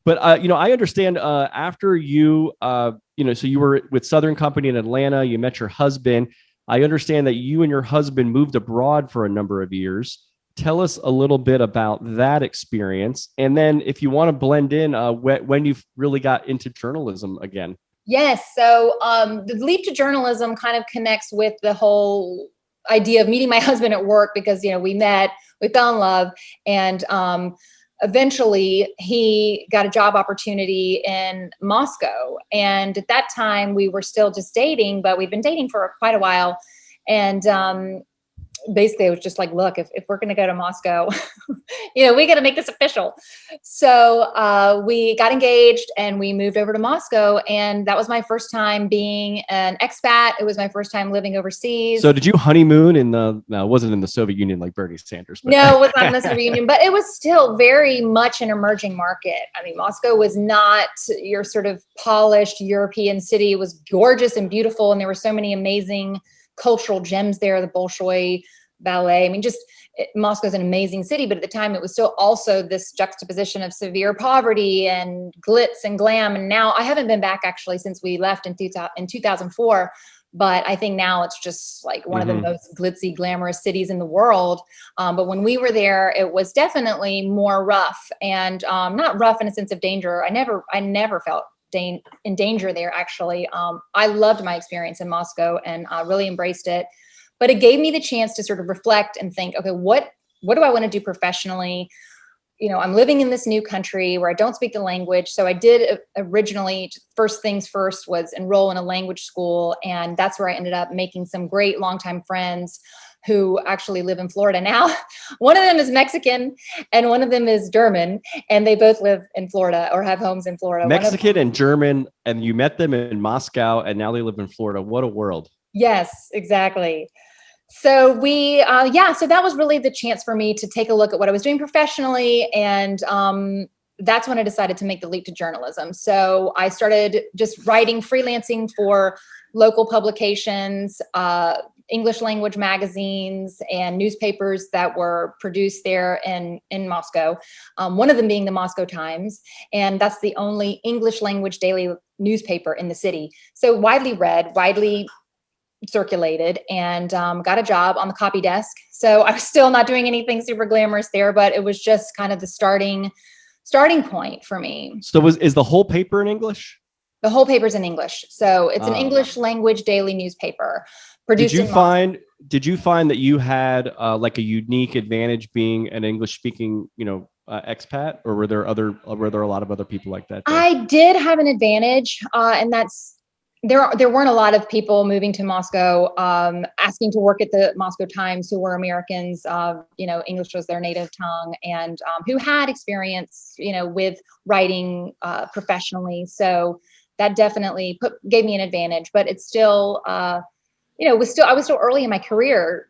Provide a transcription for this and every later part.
But I understand after so you were with Southern Company in Atlanta, you met your husband. I understand that you and your husband moved abroad for a number of years. Tell us a little bit about that experience, and then if you want to blend in when you really got into journalism again. Yes. So the leap to journalism kind of connects with the whole idea of meeting my husband at work because, we met, we fell in love, and eventually he got a job opportunity in Moscow. And at that time we were still just dating, but we'd been dating for quite a while. And basically it was just like, look, if we're going to go to Moscow, we got to make this official. So we got engaged and we moved over to Moscow. And that was my first time being an expat. It was my first time living overseas. So did you honeymoon no, it wasn't in the Soviet Union like Bernie Sanders. But. No, it was not in the Soviet Union, but it was still very much an emerging market. I mean, Moscow was not your sort of polished European city. It was gorgeous and beautiful. And there were so many amazing cultural gems there, the Bolshoi Ballet. I mean, Moscow's an amazing city, but at the time it was still also this juxtaposition of severe poverty and glitz and glam. And now I haven't been back actually since we left in 2004, but I think now it's just like one of the most glitzy, glamorous cities in the world. But when we were there, it was definitely more rough, and not rough in a sense of danger. I never felt in danger there, actually. I loved my experience in Moscow and really embraced it. But it gave me the chance to sort of reflect and think, okay, what do I want to do professionally? I'm living in this new country where I don't speak the language. So I did originally, first things first, was enroll in a language school. And that's where I ended up making some great longtime friends who actually live in Florida now. One of them is Mexican and one of them is German. And they both live in Florida or have homes in Florida. Mexican and German, and you met them in Moscow and now they live in Florida. What a world. Yes, exactly. So so that was really the chance for me to take a look at what I was doing professionally. And that's when I decided to make the leap to journalism. So I started just writing, freelancing for local publications, English language magazines and newspapers that were produced there in Moscow. One of them being the Moscow Times. And that's the only English language daily newspaper in the city. So widely read, widely circulated, and got a job on the copy desk. So I was still not doing anything super glamorous there, but it was just kind of the starting point for me. So is the whole paper in English? The whole paper's in English. So it's an English language daily newspaper produced in Moscow. Did you find that you had like a unique advantage being an English speaking, expat, or were there a lot of other people like that? I did have an advantage, and that's there weren't a lot of people moving to Moscow, asking to work at the Moscow Times who were Americans. English was their native tongue, and who had experience, with writing professionally. So that definitely gave me an advantage. But it's still, I was still early in my career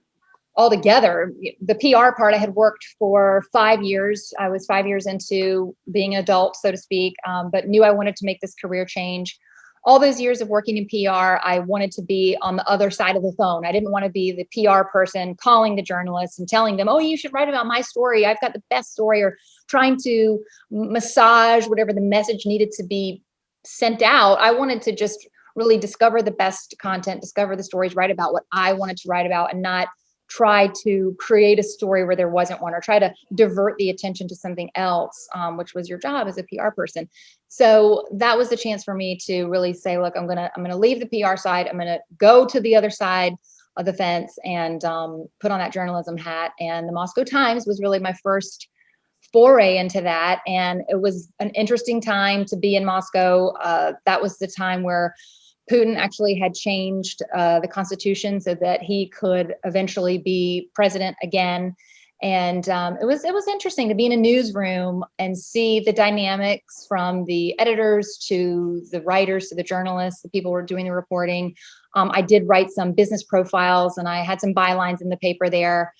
altogether. The PR part, I had worked for 5 years. I was 5 years into being an adult, so to speak, but knew I wanted to make this career change. All those years of working in PR, I wanted to be on the other side of the phone. I didn't want to be the PR person calling the journalists and telling them, oh, you should write about my story. I've got the best story, or trying to massage whatever the message needed to be sent out. I wanted to just really discover the best content, discover the stories, write about what I wanted to write about, and not try to create a story where there wasn't one, or try to divert the attention to something else, which was your job as a PR person. So that was the chance for me to really say, look, I'm gonna leave the PR side. I'm gonna go to the other side of the fence and put on that journalism hat. And the Moscow Times was really my first foray into that. And it was an interesting time to be in Moscow. That was the time where Putin actually had changed the constitution so that he could eventually be president again. And it was interesting to be in a newsroom and see the dynamics from the editors to the writers to the journalists, the people who were doing the reporting. I did write some business profiles, and I had some bylines in the paper there,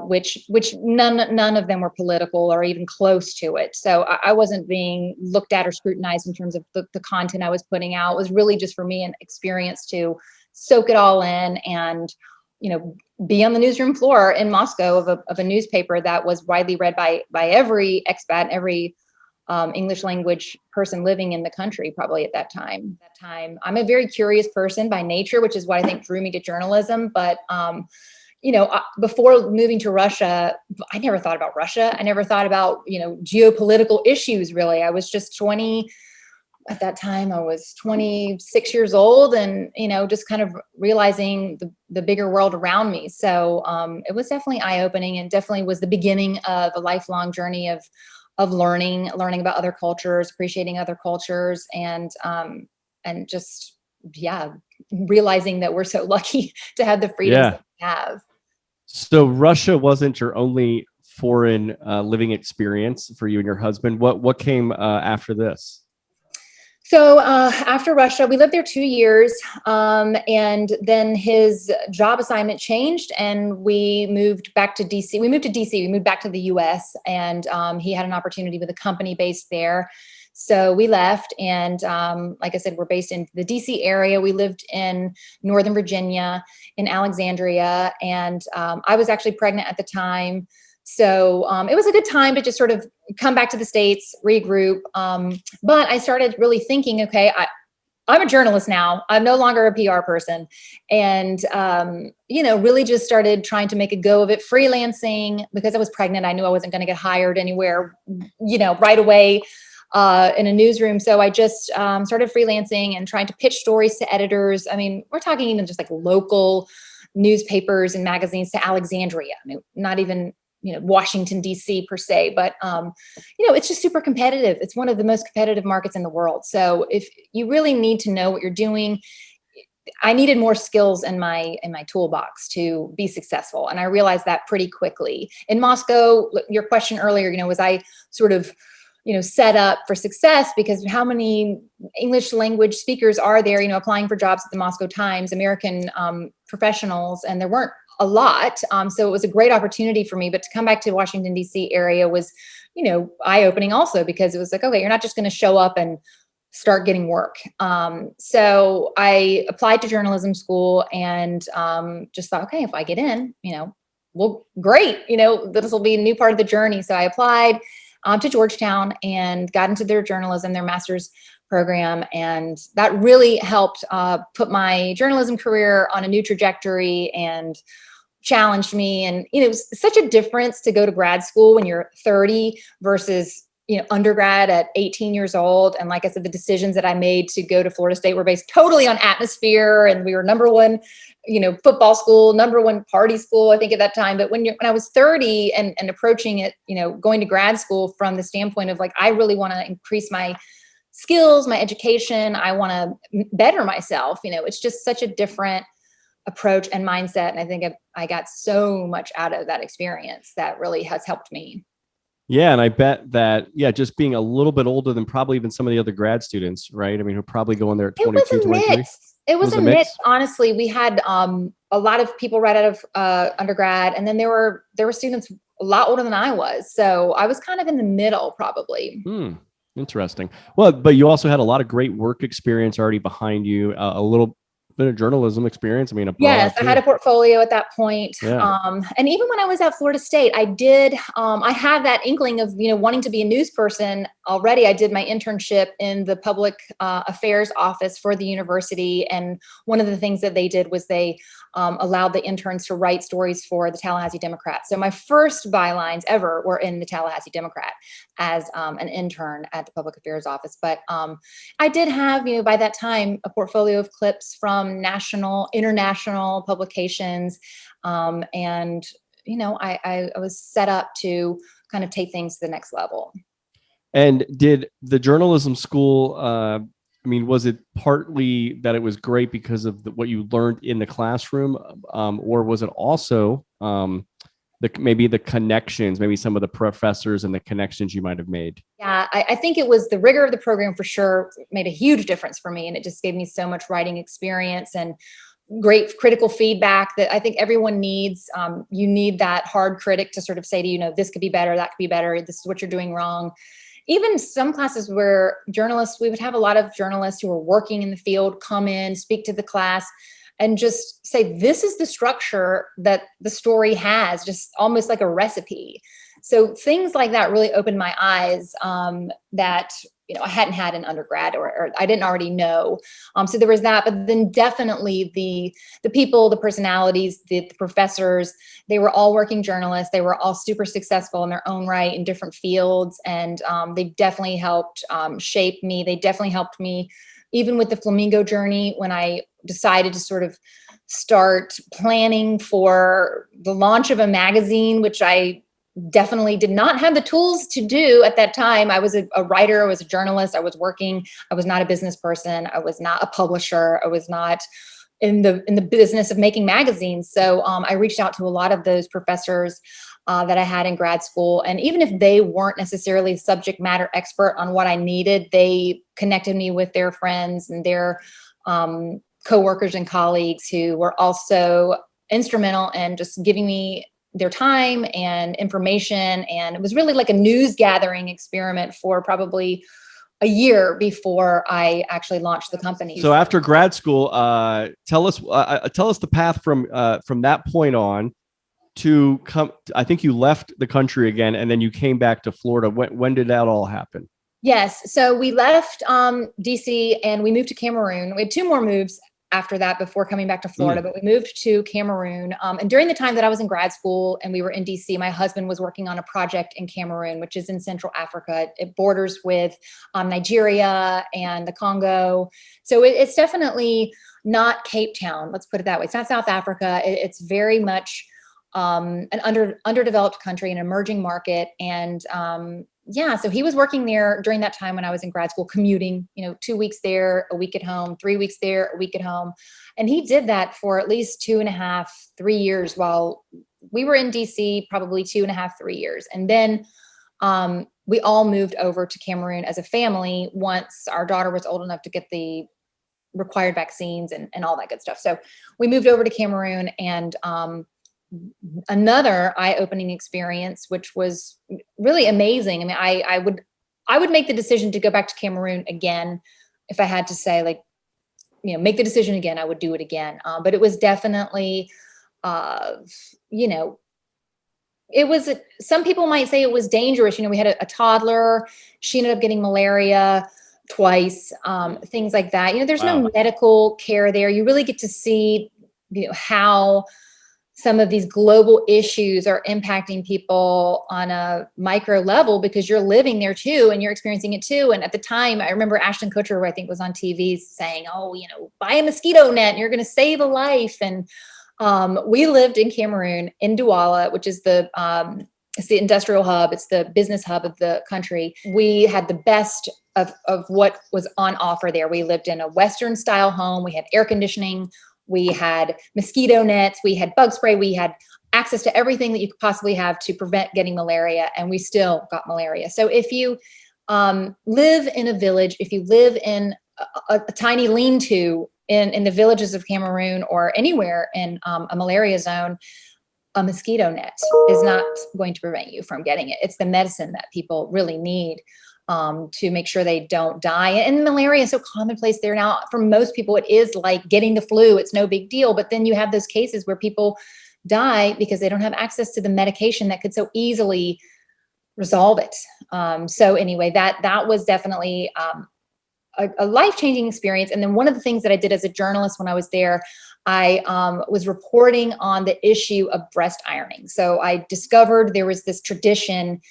which none of them were political or even close to it. So I wasn't being looked at or scrutinized in terms of the content I was putting out. It was really just for me an experience to soak it all in and, be on the newsroom floor in Moscow of a newspaper that was widely read by every expat, every English language person living in the country, probably at that time. I'm a very curious person by nature, which is what I think drew me to journalism. But before moving to Russia, I never thought about Russia. I never thought about, geopolitical issues, really. I was just 20. At that time, I was 26 years old and, just kind of realizing the bigger world around me. So it was definitely eye-opening, and definitely was the beginning of a lifelong journey of learning about other cultures, appreciating other cultures, and just, yeah, realizing that we're so lucky to have the freedoms Yeah. that we have. So Russia wasn't your only foreign living experience for you and your husband. What came after this? So after Russia, we lived there 2 years, and then his job assignment changed, and we moved back to DC. We moved to DC. We moved back to the U.S., and he had an opportunity with a company based there. So we left, and like I said, we're based in the DC area. We lived in Northern Virginia, in Alexandria, and I was actually pregnant at the time. So it was a good time to just sort of come back to the States, regroup. But I started really thinking, okay, I'm a journalist now. I'm no longer a PR person. And, really just started trying to make a go of it, freelancing. Because I was pregnant, I knew I wasn't going to get hired anywhere, right away in a newsroom. So I just started freelancing and trying to pitch stories to editors. I mean, we're talking even just like local newspapers and magazines to Alexandria. I mean, not even Washington, D.C. per se, but, it's just super competitive. It's one of the most competitive markets in the world. So if you really need to know what you're doing, I needed more skills in my toolbox to be successful. And I realized that pretty quickly. In Moscow, your question earlier, was I sort of, set up for success, because how many English language speakers are there, applying for jobs at the Moscow Times, American professionals, and there weren't a lot. So it was a great opportunity for me, but to come back to Washington, D.C. area was, eye-opening also, because it was like, okay, you're not just going to show up and start getting work. So I applied to journalism school and just thought, okay, if I get in, well, great, this will be a new part of the journey. So I applied to Georgetown and got into their journalism, their master's program. And that really helped put my journalism career on a new trajectory and challenged me. And, it was such a difference to go to grad school when you're 30 versus, undergrad at 18 years old. And like I said, the decisions that I made to go to Florida State were based totally on atmosphere. And we were number one, football school, number one party school, I think at that time. But when I was 30 and approaching it, going to grad school from the standpoint of like, I really want to increase my skills, my education. I want to better myself. It's just such a different approach and mindset. And I think I got so much out of that experience that really has helped me. Yeah, and I bet that, just being a little bit older than probably even some of the other grad students, right? I mean, who probably go in there at 22, 23. It was a mix. Honestly, we had a lot of people right out of undergrad, and then there were students a lot older than I was. So I was kind of in the middle, probably. Interesting. Well, but you also had a lot of great work experience already behind you, a little bit of journalism experience. I mean, yes, I had a portfolio at that point. Yeah. And even when I was at Florida State, I did, I had that inkling of, wanting to be a news person already. I did my internship in the public affairs office for the university. And one of the things that they did was they allowed the interns to write stories for the Tallahassee Democrat. So my first bylines ever were in the Tallahassee Democrat as an intern at the public affairs office. But I did have, by that time, a portfolio of clips from national, international publications. And, I was set up to kind of take things to the next level. And did the journalism school, was it partly that it was great because of what you learned in the classroom, or was it also maybe the connections, maybe some of the professors and the connections you might have made? Yeah, I think it was the rigor of the program for sure made a huge difference for me. And it just gave me so much writing experience and great critical feedback that I think everyone needs. You need that hard critic to sort of say to you, this could be better, that could be better, this is what you're doing wrong. Even some classes where we would have a lot of journalists who are working in the field come in, speak to the class, and just say, this is the structure that the story has, just almost like a recipe. So things like that really opened my eyes, that, I hadn't had in undergrad, or I didn't already know. So there was that, but then definitely the people, the personalities, the professors, they were all working journalists. They were all super successful in their own right in different fields. And they definitely helped shape me. They definitely helped me even with the flamingo journey, when I decided to sort of start planning for the launch of a magazine, which I definitely did not have the tools to do at that time. I was a writer, I was a journalist, I was working, I was not a business person, I was not a publisher, I was not in the business of making magazines. So I reached out to a lot of those professors that I had in grad school. And even if they weren't necessarily subject matter expert on what I needed, they connected me with their friends and their coworkers and colleagues who were also instrumental in just giving me their time and information. And it was really like a news gathering experiment for probably a year before I actually launched the company. So after grad school, tell us the path from that point on to come. I think you left the country again, and then you came back to Florida. When did that all happen? Yes. So we left DC and we moved to Cameroon. We had two more moves after that before coming back to Florida, but we moved to Cameroon. And during the time that I was in grad school and we were in DC, my husband was working on a project in Cameroon, which is in Central Africa. It borders with Nigeria and the Congo. So it's definitely not Cape Town. Let's put it that way. It's not South Africa. It's very much an underdeveloped country, an emerging market. And yeah, so he was working there during that time when I was in grad school, commuting, 2 weeks there, a week at home, 3 weeks there, a week at home. And he did that for at least 2.5, 3 years while we were in DC, probably 2.5, 3 years. And then we all moved over to Cameroon as a family once our daughter was old enough to get the required vaccines and all that good stuff. So we moved over to Cameroon, and another eye-opening experience, which was really amazing. I mean, I would make the decision to go back to Cameroon again if I had to say, like, make the decision again. I would do it again. But it was definitely, it was. Some people might say it was dangerous. We had a toddler. She ended up getting malaria twice. Things like that. There's no medical care there. You really get to see, how some of these global issues are impacting people on a micro level because you're living there too and you're experiencing it too. And at the time, I remember Ashton Kutcher, who I think was on TV, saying, "Oh, buy a mosquito net and you're going to save a life." And we lived in Cameroon, in Douala, which is it's the industrial hub. It's the business hub of the country. We had the best of what was on offer there. We lived in a Western style home. We had air conditioning. We had mosquito nets, we had bug spray, we had access to everything that you could possibly have to prevent getting malaria, and we still got malaria. So if you live in a village, if you live in a tiny lean-to in the villages of Cameroon or anywhere in a malaria zone, a mosquito net is not going to prevent you from getting it. It's the medicine that people really need to make sure they don't die. And malaria is so commonplace there now. For most people, it is like getting the flu. It's no big deal. But then you have those cases where people die because they don't have access to the medication that could so easily resolve it. So anyway, that was definitely a life-changing experience. And then one of the things that I did as a journalist when I was there, I was reporting on the issue of breast ironing. So I discovered there was this tradition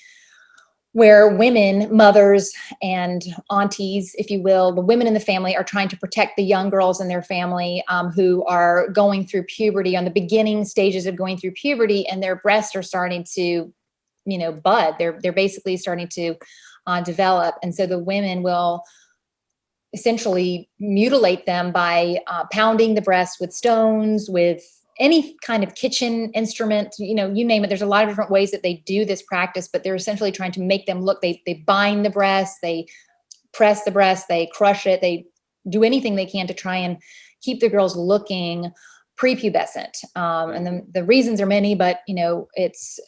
where women, mothers and aunties, if you will, the women in the family are trying to protect the young girls in their family who are going through puberty, on the beginning stages of going through puberty, and their breasts are starting to, bud. They're basically starting to develop. And so the women will essentially mutilate them by pounding the breast with stones, with any kind of kitchen instrument, you name it. There's a lot of different ways that they do this practice, but they're essentially trying to make them look, they bind the breast, they press the breast, they crush it, they do anything they can to try and keep the girls looking prepubescent. And then the reasons are many, but there's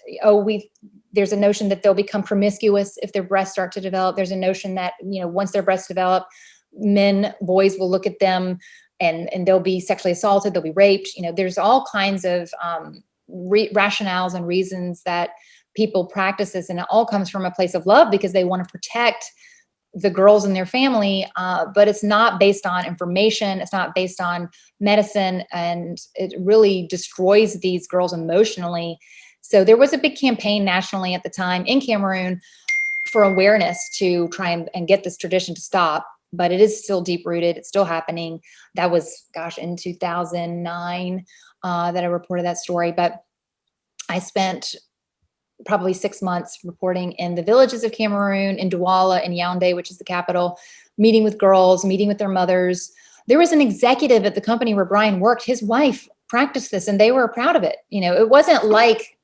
a notion that they'll become promiscuous if their breasts start to develop. There's a notion that, once their breasts develop, boys will look at them and they'll be sexually assaulted, they'll be raped. There's all kinds of rationales and reasons that people practice this, and it all comes from a place of love because they want to protect the girls in their family, but it's not based on information. It's not based on medicine, and it really destroys these girls emotionally. So there was a big campaign nationally at the time in Cameroon for awareness to try and get this tradition to stop, but it is still deep rooted. It's still happening. That was, gosh, in 2009 that I reported that story, but I spent probably 6 months reporting in the villages of Cameroon, in Douala, in Yaoundé, which is the capital, meeting with girls, meeting with their mothers. There was an executive at the company where Brian worked. His wife practiced this and they were proud of it. It wasn't like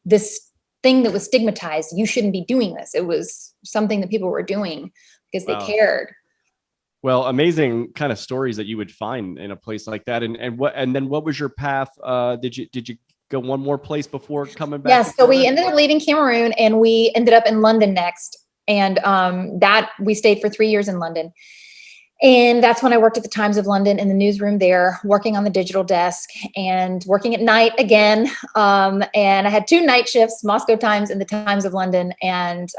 this thing that was stigmatized. You shouldn't be doing this. It was something that people were doing because they cared. Well, amazing kind of stories that you would find in a place like that. And then what was your path? Did you go one more place before coming back? Yes. So we ended up leaving Cameroon and we ended up in London next. And that we stayed for 3 years in London. And that's when I worked at the Times of London in the newsroom there, working on the digital desk and working at night again. And I had 2 night shifts, Moscow Times and the Times of London, and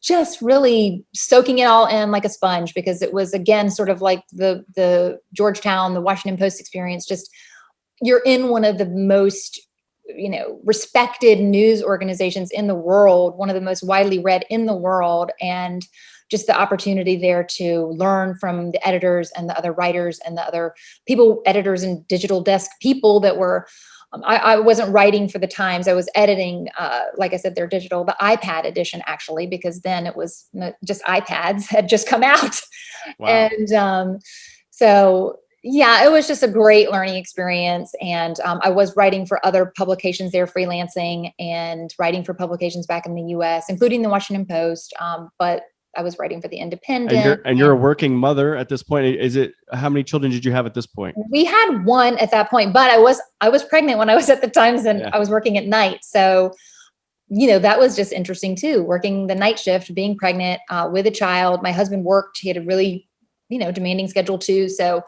just really soaking it all in like a sponge, because it was, again, sort of like the Georgetown, the Washington Post experience. Just, you're in one of the most, respected news organizations in the world, one of the most widely read in the world. And just the opportunity there to learn from the editors and the other writers and the other people, editors and digital desk people that were, I wasn't writing for the Times. I was editing, like I said, their digital, the iPad edition, actually, because then it was just iPads had just come out. Wow. And so, yeah, it was just a great learning experience. And I was writing for other publications there, freelancing and writing for publications back in the US, including the Washington Post. But I was writing for the Independent. And you're a working mother at this point. How many children did you have at this point? We had 1 at that point, but I was pregnant when I was at the Times, and I was working at night. So, that was just interesting too, working the night shift, being pregnant with a child. My husband worked. He had a really, demanding schedule too. So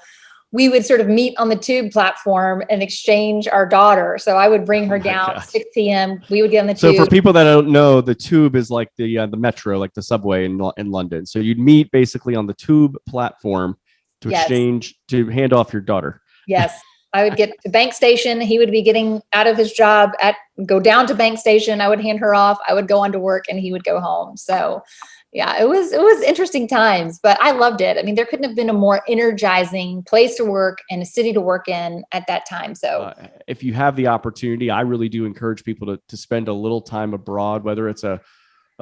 we would sort of meet on the Tube platform and exchange our daughter. So I would bring her down 6 p.m. We would get on the Tube. So for people that don't know, the Tube is like the metro, like the subway in London. So you'd meet basically on the Tube platform to exchange, to hand off your daughter. Yes. I would get to Bank Station. He would be getting out of his job go down to Bank Station. I would hand her off. I would go on to work and he would go home. So yeah, it was interesting times, but I loved it. I mean, there couldn't have been a more energizing place to work and a city to work in at that time. So if you have the opportunity, I really do encourage people to spend a little time abroad, whether it's a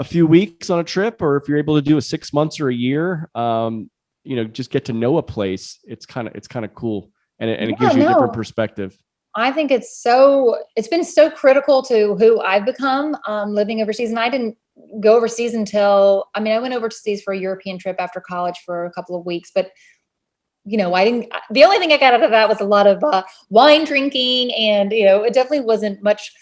few weeks on a trip, or if you're able to do a 6 months or a year, just get to know a place. It's kind of cool. And it gives you a different perspective. I think it's been so critical to who I've become living overseas. And I didn't go overseas I went overseas for a European trip after college for a couple of weeks, but the only thing I got out of that was a lot of wine drinking, and, it definitely wasn't much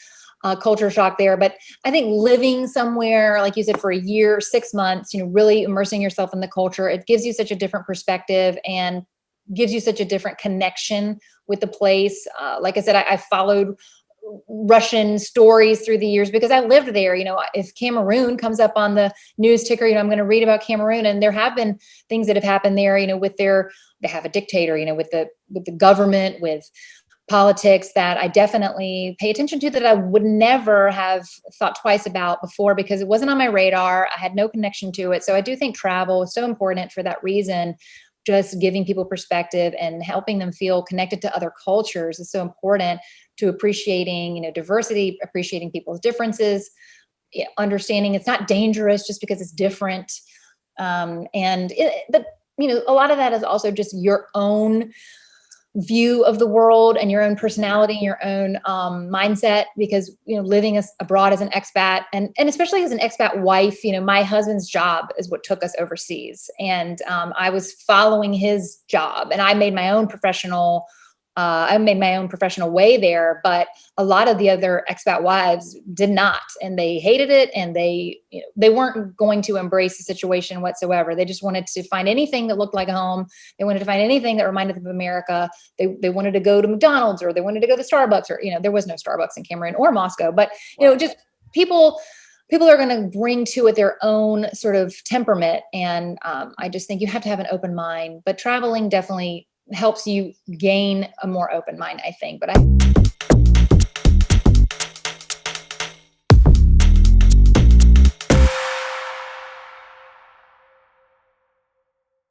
culture shock there. But I think living somewhere, like you said, for a year, 6 months, really immersing yourself in the culture, it gives you such a different perspective and gives you such a different connection with the place. Like I said, I followed Russian stories through the years because I lived there. If Cameroon comes up on the news ticker, I'm going to read about Cameroon. And there have been things that have happened there, they have a dictator, with the government, with politics, that I definitely pay attention to, that I would never have thought twice about before because it wasn't on my radar. I had no connection to it. So I do think travel is so important for that reason. Just giving people perspective and helping them feel connected to other cultures is so important to appreciating, diversity, appreciating people's differences, understanding it's not dangerous just because it's different. A lot of that is also just your own view of the world and your own personality and your own mindset, because living abroad as an expat and especially as an expat wife, my husband's job is what took us overseas, and I was following his job, and I made my own professional way there. But a lot of the other expat wives did not, and they hated it, and they weren't going to embrace the situation whatsoever. They just wanted to find anything that looked like home. They wanted to find anything that reminded them of America. They wanted to go to McDonald's, or they wanted to go to Starbucks, or there was no Starbucks in Cameroon or Moscow, but just people are going to bring to it their own sort of temperament. And I just think you have to have an open mind, but traveling definitely helps you gain a more open mind, I think. But